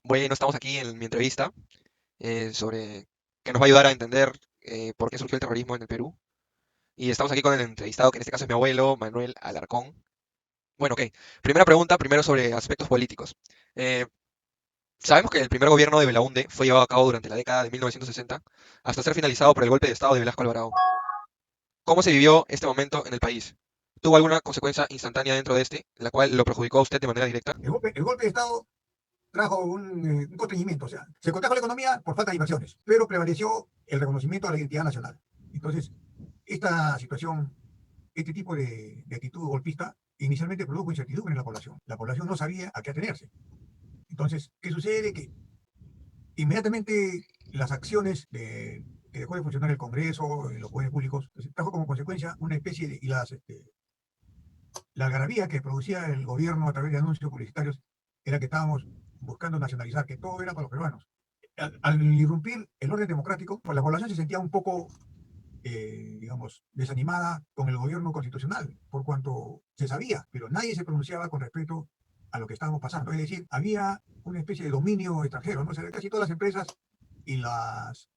Bueno, estamos aquí en mi entrevista sobre que nos va a ayudar a entender por qué surgió el terrorismo en el Perú. Y estamos aquí con el entrevistado, que en este caso es mi abuelo, Manuel Alarcón. Bueno, ok. Primera pregunta, primero sobre aspectos políticos. Eh, Sabemos que el primer gobierno de Belaúnde fue llevado a cabo durante la década de 1960 hasta ser finalizado por el golpe de Estado de Velasco Alvarado. ¿Cómo se vivió este momento en el país? ¿Tuvo alguna consecuencia instantánea dentro de este, la cual lo perjudicó a usted de manera directa? El golpe de Estado trajo un constreñimiento, o sea, se contrajo la economía por falta de inversiones, pero prevaleció el reconocimiento a la identidad nacional. Entonces, esta situación, este tipo de actitud golpista, inicialmente produjo incertidumbre en la población. La población no sabía a qué atenerse. Entonces, ¿qué sucede? Que inmediatamente las acciones que dejó de funcionar el Congreso, los poderes públicos, pues, trajo como consecuencia una especie de, la algarabía que producía el gobierno a través de anuncios publicitarios era que estábamos buscando nacionalizar, que todo era para los peruanos. Al irrumpir el orden democrático, pues la población se sentía un poco, digamos, desanimada con el gobierno constitucional, por cuanto se sabía, pero nadie se pronunciaba con respecto a lo que estábamos pasando. Es decir, había una especie de dominio extranjero, ¿no? O sea, casi todas las empresas y las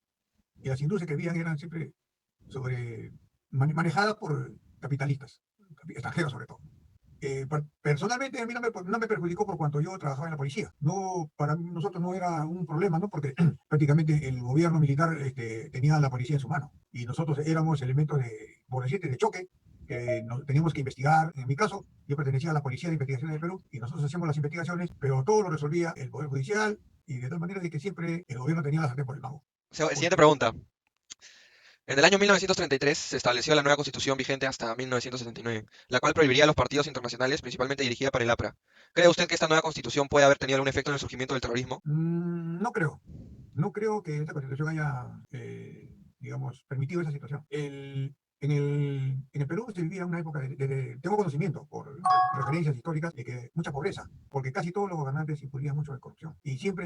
industrias que habían eran siempre manejadas por capitalistas, extranjeros sobre todo. Personalmente a mí no me perjudicó por cuanto yo trabajaba en la policía. No, para nosotros no era un problema, ¿no? Porque prácticamente el gobierno militar tenía a la policía en su mano y nosotros éramos elementos de, por decirte, de choque que teníamos que investigar. En mi caso, yo pertenecía a la Policía de Investigaciones del Perú y nosotros hacíamos las investigaciones, pero todo lo resolvía el Poder Judicial y de tal manera de que siempre el gobierno tenía la sartén por el mango. Siguiente Porque pregunta. En el año 1933 se estableció la nueva constitución vigente hasta 1979, la cual prohibiría a los partidos internacionales, principalmente dirigida por el APRA. ¿Cree usted que esta nueva constitución puede haber tenido algún efecto en el surgimiento del terrorismo? no creo. No creo que esta constitución haya, digamos, permitido esa situación. En el Perú se vivía una época tengo conocimiento por referencias históricas de que mucha pobreza, porque casi todos los gobernantes incurrían mucho en corrupción. Y siempre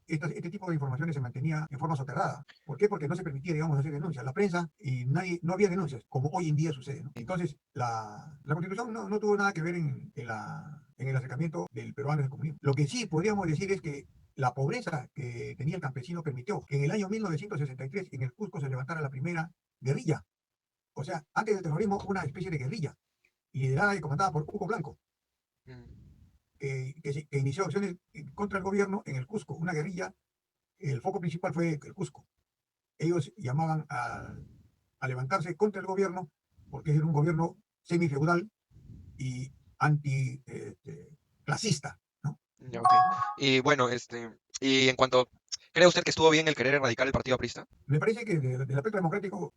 este tipo de informaciones se mantenía en forma soterrada. ¿Por qué? Porque no se permitía, digamos, hacer denuncias. La prensa y nadie, no había denuncias, como hoy en día sucede, ¿no? Entonces, la constitución no tuvo nada que ver en el acercamiento del peruano al comunismo. Lo que sí podríamos decir es que la pobreza que tenía el campesino permitió que en el año 1963 en el Cusco se levantara la primera guerrilla. O sea, antes del terrorismo, una especie de guerrilla, liderada y comandada por Hugo Blanco, Mm, que inició acciones contra el gobierno en el Cusco, una guerrilla. El foco principal fue el Cusco. Ellos llamaban a levantarse contra el gobierno porque era un gobierno semifeudal y anticlasista, ¿no? ya, ok. Y bueno, y en cuanto, ¿cree usted que estuvo bien el querer erradicar el partido aprista? Me parece que del aspecto democrático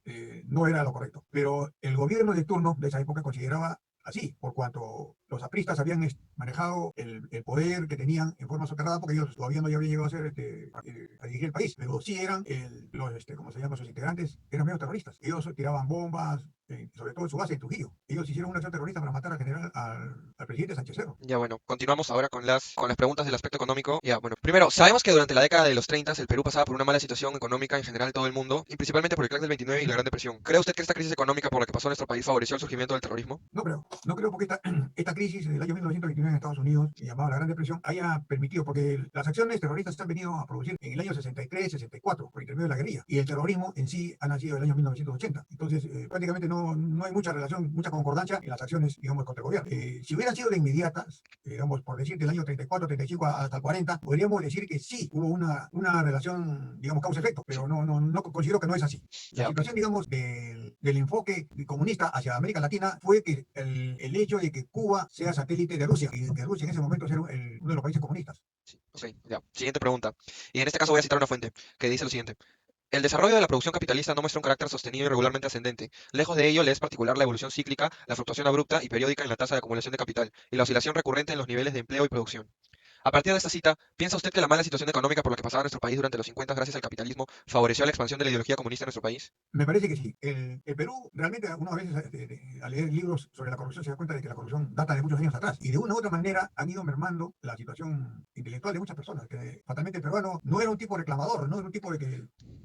no era lo correcto, pero el gobierno de turno de esa época consideraba así, por cuanto los apristas habían manejado el poder que tenían en forma soterrada, porque ellos todavía no habían llegado a ser a dirigir el país, pero sí eran ¿cómo se llama? Sus integrantes eran medio terroristas. Ellos tiraban bombas, sobre todo en su base en Trujillo. Ellos hicieron una acción terrorista para matar al presidente Sánchez Cerro. Ya bueno, continuamos ahora con las preguntas del aspecto económico. Ya bueno, primero, sabemos que durante la década de los 30 el Perú pasaba por una mala situación económica en general todo el mundo, y principalmente por el crack del 29 y la Gran Depresión. ¿Cree usted que esta crisis económica por la que pasó nuestro país favoreció el surgimiento del terrorismo? No creo porque esta crisis del año 1929 en Estados Unidos, llamada la Gran Depresión, haya permitido, porque las acciones terroristas se han venido a producir en el año 63, 64, por intermedio de la guerrilla, y el terrorismo en sí ha nacido en el año 1980. Entonces, prácticamente no hay mucha relación, mucha concordancia en las acciones, digamos, contra el gobierno. Si hubieran sido de inmediatas, digamos, por decir del año 34, 35 hasta el 40, podríamos decir que sí hubo una relación, digamos, causa-efecto, pero no considero que no es así. La Ya, ok. situación, digamos, del enfoque comunista hacia América Latina fue que el hecho de que Cuba sea satélite de Rusia y que Rusia en ese momento era uno de los países comunistas. Sí, ok, ya. Siguiente pregunta. Y en este caso voy a citar una fuente que dice lo siguiente. El desarrollo de la producción capitalista no muestra un carácter sostenido y regularmente ascendente. Lejos de ello, le es particular la evolución cíclica, la fluctuación abrupta y periódica en la tasa de acumulación de capital y la oscilación recurrente en los niveles de empleo y producción. A partir de esta cita, ¿piensa usted que la mala situación económica por la que pasaba nuestro país durante los 50 gracias al capitalismo favoreció la expansión de la ideología comunista en nuestro país? Me parece que sí. El Perú, realmente, uno a veces al leer libros sobre la corrupción se da cuenta de que la corrupción data de muchos años atrás. Y de una u otra manera han ido mermando la situación intelectual de muchas personas. Que fatalmente el peruano no era un tipo reclamador, no era un tipo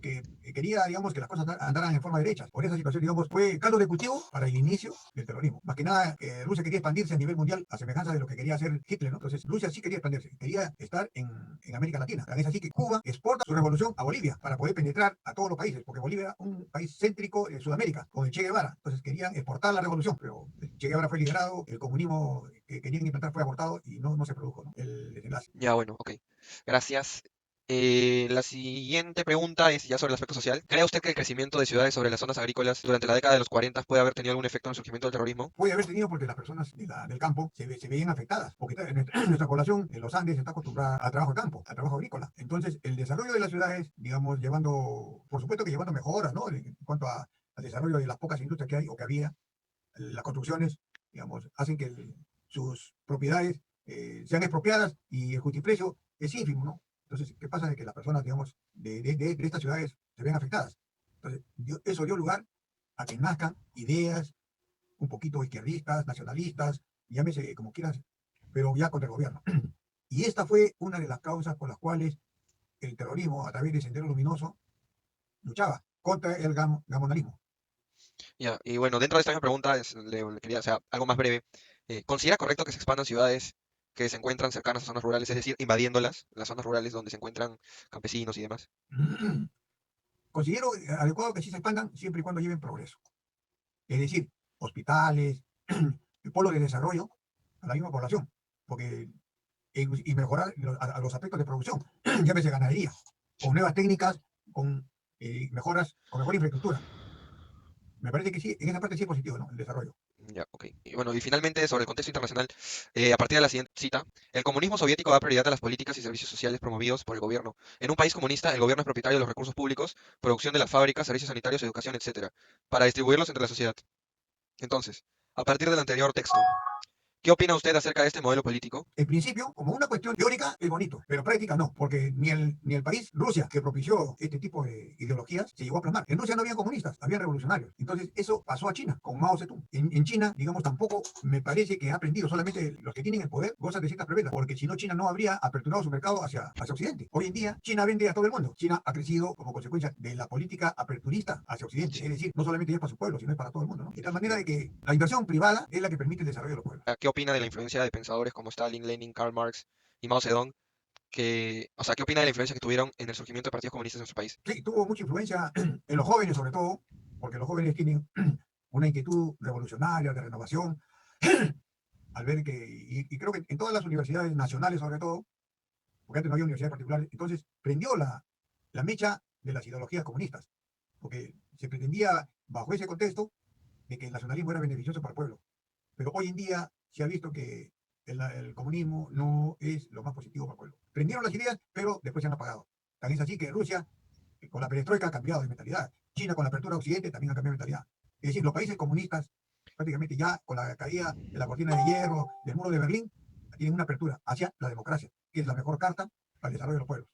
que quería, digamos, que las cosas andaran en forma derecha. Por esa situación, digamos, fue caldo de cultivo para el inicio del terrorismo. Más que nada, Rusia quería expandirse a nivel mundial a semejanza de lo que quería hacer Hitler, ¿no? Entonces, Rusia sí quería expandirse. Entonces quería estar en América Latina. Es así que Cuba exporta su revolución a Bolivia para poder penetrar a todos los países, porque Bolivia era un país céntrico en Sudamérica, con el Che Guevara. Entonces querían exportar la revolución, pero el Che Guevara fue liberado, el comunismo que querían implantar fue abortado y no se produjo, ¿no? El desenlace. Ya, bueno, ok. Gracias. La siguiente pregunta es ya sobre el aspecto social. ¿Cree usted que el crecimiento de ciudades sobre las zonas agrícolas durante la década de los 40 puede haber tenido algún efecto en el surgimiento del terrorismo? Puede haber tenido porque las personas del campo se veían afectadas, porque nuestra población en los Andes está acostumbrada al trabajo de campo, al trabajo agrícola. Entonces, el desarrollo de las ciudades, digamos, llevando, por supuesto que llevando mejoras, ¿no? En cuanto al desarrollo de las pocas industrias que hay o que había, las construcciones, digamos, hacen que sus propiedades sean expropiadas y el justiprecio es ínfimo, ¿no? Entonces, ¿qué pasa? De que las personas, digamos, de estas ciudades se ven afectadas. Entonces, eso dio lugar a que nazcan ideas un poquito izquierdistas, nacionalistas, llámese como quieras, pero ya contra el gobierno. Y esta fue una de las causas por las cuales el terrorismo, a través de Sendero Luminoso, luchaba contra el gamonalismo. Ya, y bueno, dentro de esta misma pregunta le quería, o sea, algo más breve. ¿Considera correcto que se expandan ciudades que se encuentran cercanas a zonas rurales, es decir, invadiéndolas, las zonas rurales donde se encuentran campesinos y demás? Considero adecuado que sí se expandan siempre y cuando lleven progreso. Es decir, hospitales, polos de desarrollo a la misma población, porque y mejorar a los aspectos de producción, llámese ganadería, con nuevas técnicas, con mejoras, con mejor infraestructura. Me parece que sí, en esa parte sí es positivo, ¿no? El desarrollo. Ya, ok. Y bueno, y finalmente sobre el contexto internacional, a partir de la siguiente cita, el comunismo soviético da prioridad a las políticas y servicios sociales promovidos por el gobierno. En un país comunista, el gobierno es propietario de los recursos públicos, producción de las fábricas, servicios sanitarios, educación, etcétera, para distribuirlos entre la sociedad. Entonces, a partir del anterior texto, ¿qué opina usted acerca de este modelo político? En principio, como una cuestión teórica, es bonito, pero práctica no, porque ni el país, Rusia, que propició este tipo de ideologías, se llegó a plasmar. En Rusia no había comunistas, había revolucionarios. Entonces, eso pasó a China, con Mao Zedong. En China, digamos, tampoco me parece que ha aprendido, solamente los que tienen el poder gozan de ciertas prebendas, porque si no, China no habría aperturado su mercado hacia Occidente. Hoy en día, China vende a todo el mundo. China ha crecido como consecuencia de la política aperturista hacia Occidente, es Sí. decir, no solamente es para su pueblo, sino es para todo el mundo, ¿no? De tal manera de que la inversión privada es la que permite el desarrollo de los pueblos. ¿Qué opina de la influencia de pensadores como Stalin, Lenin, Karl Marx y Mao Zedong? O sea, ¿qué opina de la influencia que tuvieron en el surgimiento de partidos comunistas en nuestro país? Sí, tuvo mucha influencia en los jóvenes sobre todo, porque los jóvenes tienen una inquietud revolucionaria, de renovación, al ver que, y creo que en todas las universidades nacionales sobre todo, porque antes no había universidades particulares, entonces prendió la mecha de las ideologías comunistas, porque se pretendía, bajo ese contexto, de que el nacionalismo era beneficioso para el pueblo. Pero hoy en día se ha visto que el comunismo no es lo más positivo para el pueblo. Prendieron las ideas, pero después se han apagado. Tan es así que Rusia con la perestroika ha cambiado de mentalidad. China con la apertura a Occidente también ha cambiado de mentalidad. Es decir, los países comunistas, prácticamente ya con la caída de la cortina de hierro, del muro de Berlín, tienen una apertura hacia la democracia, que es la mejor carta para el desarrollo de los pueblos.